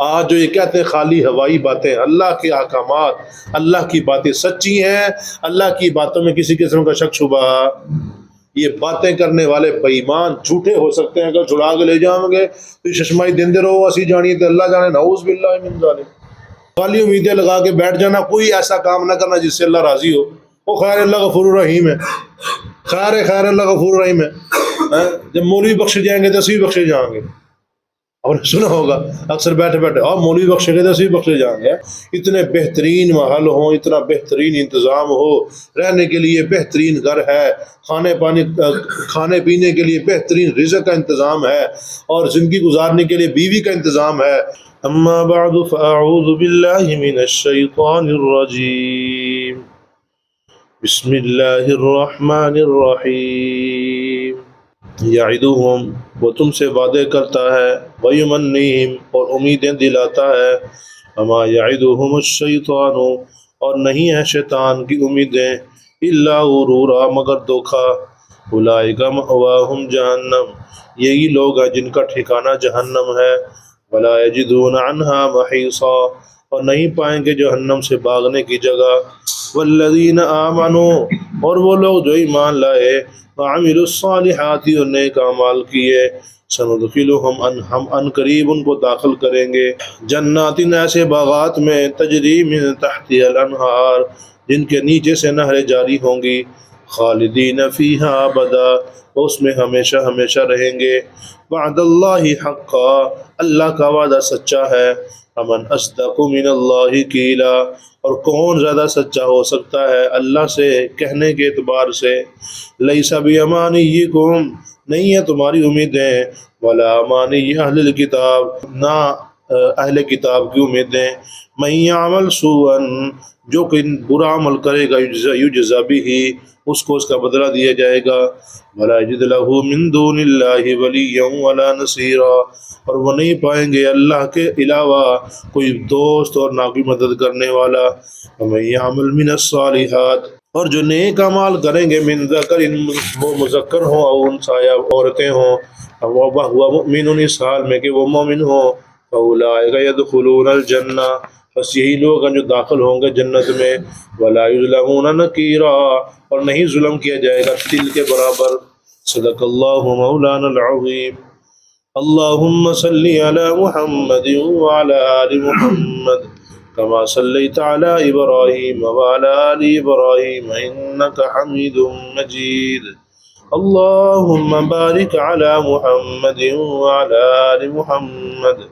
آج جو یہ کہتے ہیں خالی ہوائی باتیں، اللہ کے احکامات، اللہ کی باتیں سچی ہیں، اللہ کی باتوں میں کسی قسم کا شک شبہ، یہ باتیں کرنے والے بے ایمان جھوٹے ہو سکتے ہیں، اگر چھڑا کے لے جائیں گے تو ششمائی دن دے رہو اسی جانیے تو اللہ جانے، نعوذ باللہ من ذالک۔ خالی امیدیں لگا کے بیٹھ جانا، کوئی ایسا کام نہ کرنا جس سے اللہ راضی ہو، وہ خیر اللہ غفور الرحیم ہے، خیر اللہ غفور الرحیم ہے۔ جب مولوی بخشے جائیں گے تو اسی بخشے جائیں گے، اور سنا ہوگا اکثر بیٹھے بیٹھے مولوی بخشے گے تو اسی بخشے جائیں گے۔ اتنے بہترین محل ہوں، اتنا بہترین انتظام ہو، رہنے کے لیے بہترین گھر ہے، کھانے پینے کے لیے بہترین رزق کا انتظام ہے، اور زندگی گزارنے کے لیے بیوی کا انتظام ہے۔ اما بعد فاعوذ باللہ من الشیطان الرجیم، بسم اللہ الرحمن الرحیم۔ یعدہم، وہ تم سے وعدے کرتا ہے، ویمنیہم، اور امیدیں دلاتا ہے، وما یعدہم الشیطان، اور نہیں ہے شیطان کی امیدیں، الا غرورا، مگر دھوکا، اولئک مأواہم جہنم، یہی لوگ ہیں جن کا ٹھکانہ جہنم ہے، ولا یجدون عنہا محیصا، اور نہیں پائیں گے جہنم سے بھاگنے کی جگہ، والذین آمنوا، اور وہ لوگ جو ایمان لائے، وعملوا الصالحات، اور نیک اعمال کیے، سندخلہم، ہم ان قریب ان کو داخل کریں گے، جنات، ایسے باغات میں، تجری من تحتها الانہار، جن کے نیچے سے نہریں جاری ہوں گی، خالدین فیہا ابدا، اس میں ہمیشہ ہمیشہ رہیں گے، وعد اللہ حقا، اللہ کا وعدہ سچا ہے، ومن اصدق من اللہ قیلا، اور کون زیادہ سچا ہو سکتا ہے اللہ سے کہنے کے اعتبار سے، لیس بیمانیکم، نہیں ہے تمہاری امیدیں، ولا امانی اہل الکتاب، نہ اہل کتاب کی امیدیں، من یعمل سوءا، جو کہ برا عمل کرے گا، یجزا بہ، اس کو اس کا بدلہ دیا جائے گا، ولا یجد لہ من دون اللہ ولیا ولا نصیرا، اور وہ نہیں پائیں گے اللہ کے علاوہ کوئی دوست اور نہ کوئی مدد کرنے والا، ومن یعمل من الصالحات، اور جو نیک اعمال کریں گے، من ذکر، وہ مذکر ہوں او انثی، یا عورتیں ہوں، وہو مؤمن، اس حال میں کہ وہ مومن ہوں، فاولئک یدخلون الجنہ، بس یہی لوگ ہیں جو داخل ہوں گے جنت میں، ولا یظلمون نقیرا، اور نہیں ظلم کیا جائے گا تل کے برابر۔ صدق اللہ مولانا العظیم۔ اللہم صلی علی محمد وعلی آل محمد کما صلیت علی ابراہیم وعلی آل ابراہیم انک حمید مجید۔ اللہم بارک علی محمد وعلی آل محمد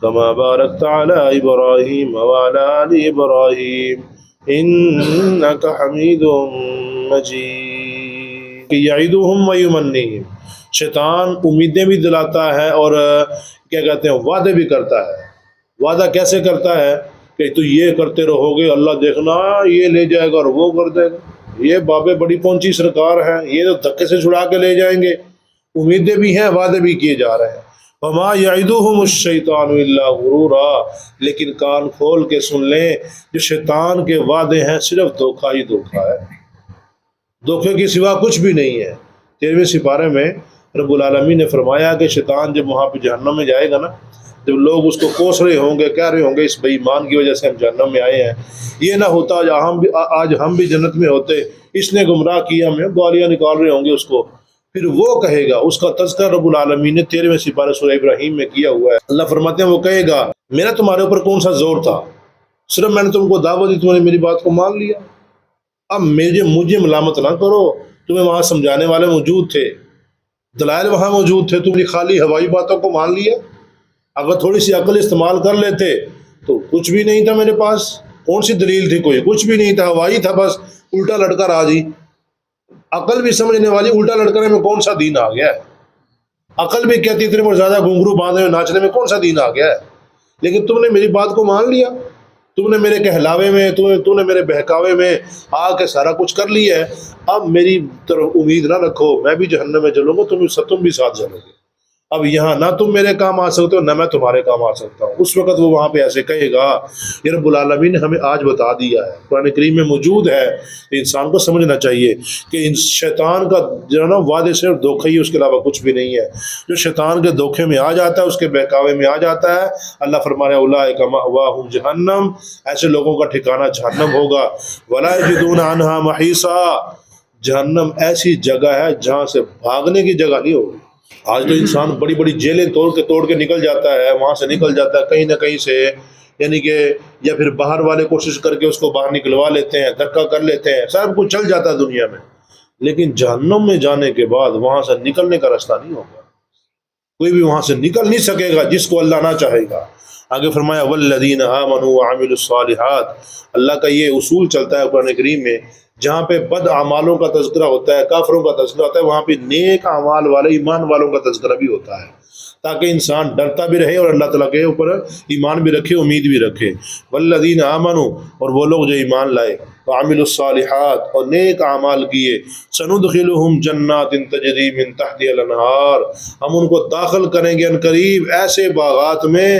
کما بارکت علی ابراہیم وعلی آل ابراہیم انک حمید مجید۔ یعدہم ویمنیہم، شیطان امیدیں بھی دلاتا ہے اور کیا کہتے ہیں وعدے بھی کرتا ہے۔ وعدہ کیسے کرتا ہے کہ تو یہ کرتے رہو گے، اللہ دیکھنا یہ لے جائے گا اور وہ کر دے گا، یہ بابے بڑی پہنچی سرکار ہے، یہ تو دھکے سے چھڑا کے لے جائیں گے۔ امیدیں بھی ہیں، وعدے بھی کیے جا رہے ہیں۔ وما یعدہم الشیطان الا غرورا، لیکن کان کھول کے سن لیں، جو شیطان کے وعدے ہیں صرف دھوکہ ہی دھوکہ ہے، دھوکے کے سوا کچھ بھی نہیں ہے۔ 13ویں سپارے میں رب العالمین نے فرمایا کہ شیطان جب وہاں پہ جہنم میں جائے گا نا، جب لوگ اس کو کوس رہے ہوں گے، کہہ رہے ہوں گے اس بے ایمان کی وجہ سے ہم جہنم میں آئے ہیں، یہ نہ ہوتا آج ہم بھی جنت میں ہوتے، اس نے گمراہ کیا، ہمیں گالیاں نکال رہے ہوں گے اس کو، پھر وہ کہے گا، اس کا تذکرہ رب العالمین نے 13ویں سپارہ سورہ ابراہیم میں کیا ہوا ہے۔ اللہ فرماتے ہیں وہ کہے گا میرا تمہارے اوپر کون سا زور تھا، صرف میں نے تم کو دعوت دی، تم نے میری بات کو مان لیا، اب مجھے ملامت نہ کرو، تمہیں وہاں سمجھانے والے موجود تھے، دلائل وہاں موجود تھے، تم نے خالی ہوائی باتوں کو مان لیا، اگر تھوڑی سی عقل استعمال کر لیتے تو کچھ بھی نہیں تھا میرے پاس، کون سی دلیل تھی، کوئی کچھ بھی نہیں تھا، ہوائی تھا، بس الٹا لٹکا راضی۔ عقل بھی سمجھنے والی الٹا لٹکنے میں کون سا دین آ گیا ہے، عقل بھی کہتی اتنے پر زیادہ گھنگرو باندھے ہوئے ناچنے میں کون سا دین آ گیا ہے، لیکن تم نے میری بات کو مان لیا، تم نے میرے کہلاوے میں، تو نے میرے بہکاوے میں آ کے سارا کچھ کر لیا ہے، اب میری طرف امید نہ رکھو، میں بھی جہنم میں چلوں گا، تم بھی ساتھ چلو گے۔ اب یہاں نہ تم میرے کام آ سکتے ہو نہ میں تمہارے کام آ سکتا ہوں. اس وقت وہ وہاں پہ ایسے کہے گا. یہ رب العالمین نے ہمیں آج بتا دیا ہے، قرآن کریم میں موجود ہے. انسان کو سمجھنا چاہیے کہ ان شیطان کا جو ہے نا وعدے صرف دھوکہ ہی، اس کے علاوہ کچھ بھی نہیں ہے. جو شیطان کے دھوکے میں آ جاتا ہے، اس کے بہکاوے میں آ جاتا ہے، اللہ فرما رہے ہیں اولئک مأواہم جہنم، ایسے لوگوں کا ٹھکانہ جہنم ہوگا. ولا یجدون عنہا محیصا، جہنم ایسی جگہ ہے جہاں سے بھاگنے کی جگہ نہیں ہوگی. آج تو انسان بڑی بڑی جیلیں توڑ کے نکل جاتا ہے، وہاں سے نکل جاتا ہے کہیں نہ کہیں سے، یعنی کہ یا پھر باہر والے کوشش کر کے اس کو باہر نکلوا لیتے ہیں، دھکا کر لیتے ہیں، سب کچھ چل جاتا ہے دنیا میں. لیکن جہنم میں جانے کے بعد وہاں سے نکلنے کا راستہ نہیں ہوگا. کوئی بھی وہاں سے نکل نہیں سکے گا جس کو اللہ نہ چاہے گا. آگے فرمایا والذین آمنوا وعملوا الصالحات. اللہ کا یہ اصول چلتا ہے قرآن کریم میں، جہاں پہ بد اعمالوں کا تذکرہ ہوتا ہے، کافروں کا تذکرہ ہوتا ہے، وہاں پہ نیک اعمال والے ایمان والوں کا تذکرہ بھی ہوتا ہے، تاکہ انسان ڈرتا بھی رہے اور اللہ تعالیٰ کے اوپر ایمان بھی رکھے، امید بھی رکھے. والذین آمنوا، اور وہ لوگ جو ایمان لائے، وعملوا الصالحات، اور نیک اعمال کیے، سندخلہم جنات تجری من تحتها الانہار، ہم ان کو داخل کریں گے ان قریب ایسے باغات میں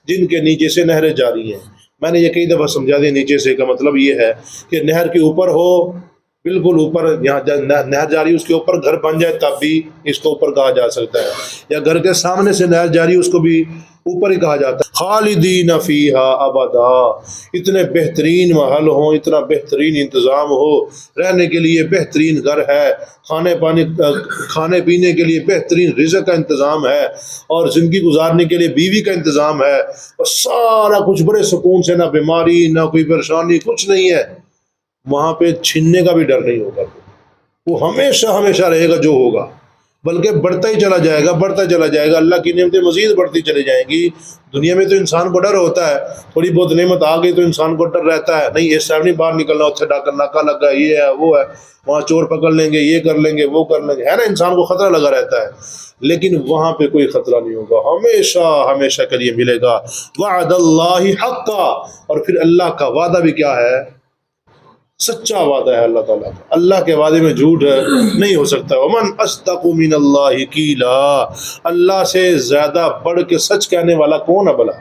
جن کے نیچے سے نہریں جاری ہیں. میں نے یہ کئی دفعہ سمجھا دیا، نیچے سے کا مطلب یہ ہے کہ نہر کے اوپر ہو، بالکل اوپر، یہاں نہر جاری اس کے اوپر گھر بن جائے تب بھی اس کو اوپر کہا جا سکتا ہے، یا گھر کے سامنے سے نہر جاری اس کو بھی اوپر ہی کہا جاتا ہے. خالدین فیہا ابدا، اتنے بہترین محل ہوں، اتنا بہترین انتظام ہو، رہنے کے لیے بہترین گھر ہے، کھانے پینے کے لیے بہترین رزق کا انتظام ہے، اور زندگی گزارنے کے لیے بیوی کا انتظام ہے، اور سارا کچھ بڑے سکون سے، نہ بیماری نہ کوئی پریشانی، کچھ نہیں ہے. وہاں پہ چھیننے کا بھی ڈر نہیں ہوگا، وہ ہمیشہ ہمیشہ رہے گا جو ہوگا، بلکہ بڑھتا ہی چلا جائے گا، بڑھتا چلا جائے گا. اللہ کی نعمتیں مزید بڑھتی چلی جائیں گی. دنیا میں تو انسان کو ڈر ہوتا ہے، تھوڑی بہت نعمت آ گئی تو انسان کو ڈر رہتا ہے، نہیں اس ٹائم نہیں باہر نکلنا، اتنے ڈاکر ناکا لگا، یہ ہے وہ ہے، وہاں چور پکڑ لیں گے، یہ کر لیں گے، وہ کر لیں گے، ہے نا، انسان کو خطرہ لگا رہتا ہے. لیکن وہاں پہ کوئی خطرہ نہیں ہوگا، ہمیشہ ہمیشہ کے لیے ملے گا. وعد اللہ حقا، اور پھر اللہ کا وعدہ بھی کیا ہے؟ سچا وعدہ ہے اللہ تعالیٰ کا. اللہ کے وعدے میں جھوٹ نہیں ہو سکتا. ومن اصدق من اللہ قیلا، اللہ سے زیادہ بڑھ کے سچ کہنے والا کون ہے بھلا؟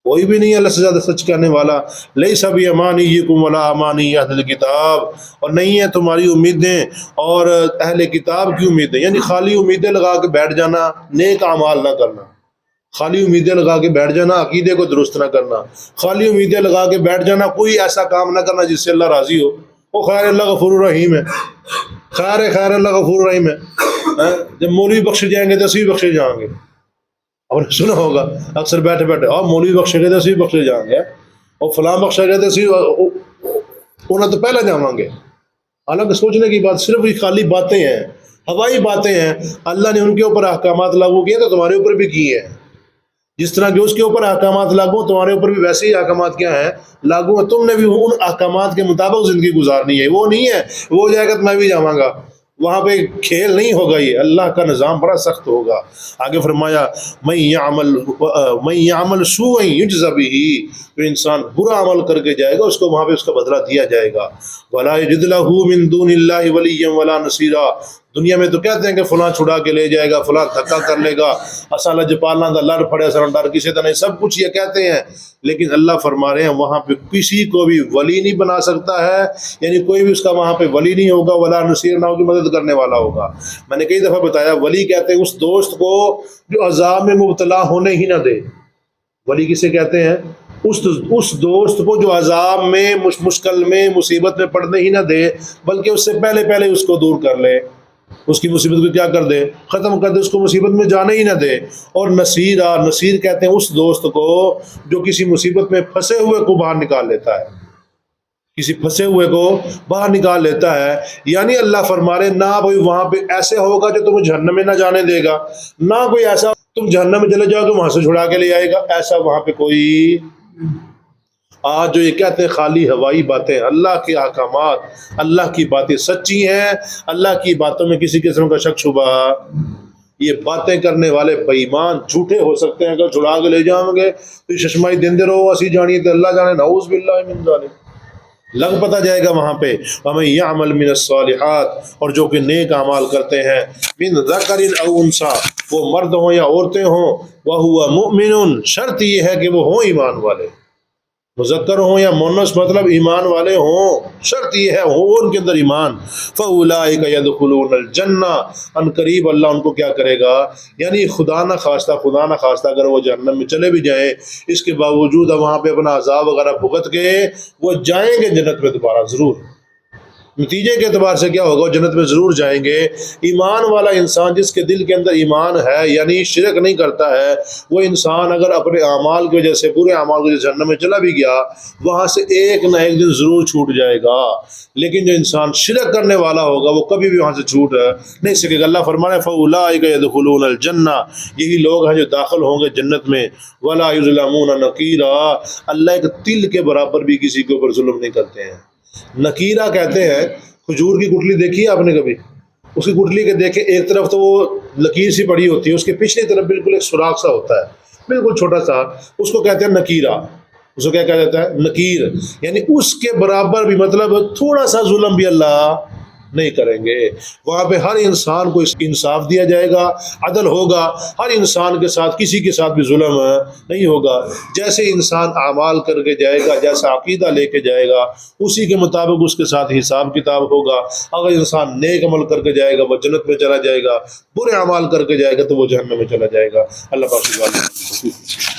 کوئی بھی نہیں ہے اللہ سے زیادہ سچ کہنے والا. لیس بامانیکم ولا امانی اہل الکتاب، اور نہیں ہے تمہاری امیدیں اور اہل کتاب کی امیدیں، یعنی خالی امیدیں لگا کے بیٹھ جانا، نیک اعمال نہ کرنا. خالی امیدیں لگا کے بیٹھ جانا، عقیدے کو درست نہ کرنا. خالی امیدیں لگا کے بیٹھ جانا، کوئی ایسا کام نہ کرنا جس سے اللہ راضی ہو. وہ خیر اللہ غفور الرحیم ہے، خیر اللہ غفور الرحیم ہے. جب مولوی بخش جائیں گے تو اسی بخشے جائیں گے. اور سنا ہوگا اکثر بیٹھے بیٹھے، اور مولوی بخشے گئے تو اسی بخشے جائیں گے، اور فلاں بخشے گئے تو اسی انہیں تو پہلے جاؤں گے. حالانکہ سوچنے کی بات صرف یہ خالی باتیں ہیں، ہوائی باتیں ہیں. اللہ نے ان کے اوپر احکامات لاگو کیے تو تمہارے اوپر بھی کیے ہیں. جس طرح کہ اس کے اوپر احکامات لاگو، تمہارے اوپر بھی ویسے ہی احکامات کیا ہیں؟ لاگو ہیں. تم نے بھی ان احکامات کے مطابق زندگی گزارنی ہے. وہ نہیں ہے وہ ہو جائے گا تو میں بھی جاؤں گا، وہاں پہ کھیل نہیں ہوگا. یہ اللہ کا نظام بڑا سخت ہوگا. آگے فرمایا من یعمل سوءا یجز بہ، جو انسان برا عمل کر کے جائے گا اس کو وہاں پہ اس کا بدلہ دیا جائے گا. ولا یجد له من دون اللہ ولیا ولا نصیرا، دنیا میں تو کہتے ہیں کہ فلاں چھڑا کے لے جائے گا، فلاں دھکا کر لے گا، اصل لجپالنا دا لڑ پڑے سر ڈر کسی طرح، سب کچھ یہ کہتے ہیں. لیکن اللہ فرما رہے ہیں وہاں پہ کسی کو بھی ولی نہیں بنا سکتا ہے، یعنی کوئی بھی اس کا وہاں پہ ولی نہیں ہوگا، ولا نصیر نہ ہوگی، مدد کرنے والا ہوگا. میں نے کئی دفعہ بتایا ولی کہتے ہیں اس دوست کو جو عذاب میں مبتلا ہونے ہی نہ دے. ولی کسے کہتے ہیں؟ اس دوست کو جو عذاب میں، مشکل میں، مصیبت میں پڑنے ہی نہ دے، بلکہ اس سے پہلے اس کو دور کر لے، اس کی مصیبت کو کیا کر دے؟ ختم کر دے، اس کو مصیبت میں جانے ہی نہ دے. اور نصیر کہتے ہیں اس دوست کو جو کسی مصیبت میں پھنسے ہوئے کو باہر نکال لیتا ہے، کسی پھنسے ہوئے کو باہر نکال لیتا ہے. یعنی اللہ فرما رہے نہ بھائی وہاں پہ ایسے ہوگا جو تمہیں جہنم میں نہ جانے دے گا، نہ کوئی ایسا تم جہنم میں چلے جاؤ تو وہاں سے چھڑا کے لے آئے گا، ایسا وہاں پہ کوئی. آج جو یہ کہتے ہیں خالی ہوائی باتیں، اللہ کے احکامات، اللہ کی باتیں سچی ہیں، اللہ کی باتوں میں کسی قسم کا شک شبہ. یہ باتیں کرنے والے بے ایمان جھوٹے ہو سکتے ہیں، اگر چھڑا کے لے جائیں گے تو چشمائی دین دے رہو اسی جانیے تو اللہ جانے، نعوذ باللہ من ذالک. لگ پتا جائے گا وہاں پہ. وَمَن يَعْمَلْ مِنَ الصَّالِحَاتِ اور جو کہ نیک اعمال کرتے ہیں, من ذکر او انثیٰ وہ مرد ہوں یا عورتیں ہوں, وَهُوَ مُؤْمِنٌ شرط یہ ہے کہ وہ ہوں ایمان والے, مذکر ہوں یا مؤنث مطلب ایمان والے ہوں, شرط یہ ہے ہو ان کے اندر ایمان. فَأُولَٰئِكَ يَدْخُلُونَ الْجَنَّةَ ان قریب اللہ ان کو کیا کرے گا, یعنی خدا نہ خواستہ اگر وہ جہنم میں چلے بھی جائیں, اس کے باوجود وہاں پہ اپنا عذاب وغیرہ بھگت کے وہ جائیں گے جنت میں دوبارہ ضرور. نتیجے کے اعتبار سے کیا ہوگا, وہ جنت میں ضرور جائیں گے. ایمان والا انسان جس کے دل کے اندر ایمان ہے, یعنی شرک نہیں کرتا ہے, وہ انسان اگر اپنے اعمال کی وجہ سے برے اعمال کی وجہ سے جہنم میں چلا بھی گیا, وہاں سے ایک نہ ایک دن ضرور چھوٹ جائے گا. لیکن جو انسان شرک کرنے والا ہوگا وہ کبھی بھی وہاں سے چھوٹ نہیں سکے گا. اللہ فرمانے فَأُولَٰئِكَ يَدْخُلُونَ الْجَنَّةَ یہی لوگ ہیں جو داخل ہوں گے جنت میں. وَلَا يُظْلَمُونَ نَقِيرًا اللہ ایک تل کے برابر بھی کسی کے اوپر ظلم نہیں کرتے ہیں. نکیرہ کہتے ہیں, کھجور کی گٹلی دیکھی ہے آپ نے کبھی؟ اس کی گٹلی کے دیکھیں ایک طرف تو وہ لکیر سی پڑی ہوتی ہے, اس کے پچھلی طرف بالکل ایک سوراخ سا ہوتا ہے, بالکل چھوٹا سا, اس کو کہتے ہیں نکیرہ. اس کو کیا کہا جاتا ہے, نکیر, یعنی اس کے برابر بھی مطلب تھوڑا سا ظلم بھی اللہ نہیں کریں گے. وہاں پہ ہر انسان کو انصاف دیا جائے گا, عدل ہوگا, ہر انسان کے ساتھ کسی کے ساتھ بھی ظلم نہیں ہوگا. جیسے انسان اعمال کر کے جائے گا, جیسا عقیدہ لے کے جائے گا, اسی کے مطابق اس کے ساتھ حساب کتاب ہوگا. اگر انسان نیک عمل کر کے جائے گا وہ جنت میں چلا جائے گا, برے اعمال کر کے جائے گا تو وہ جہنم میں چلا جائے گا. اللہ پاک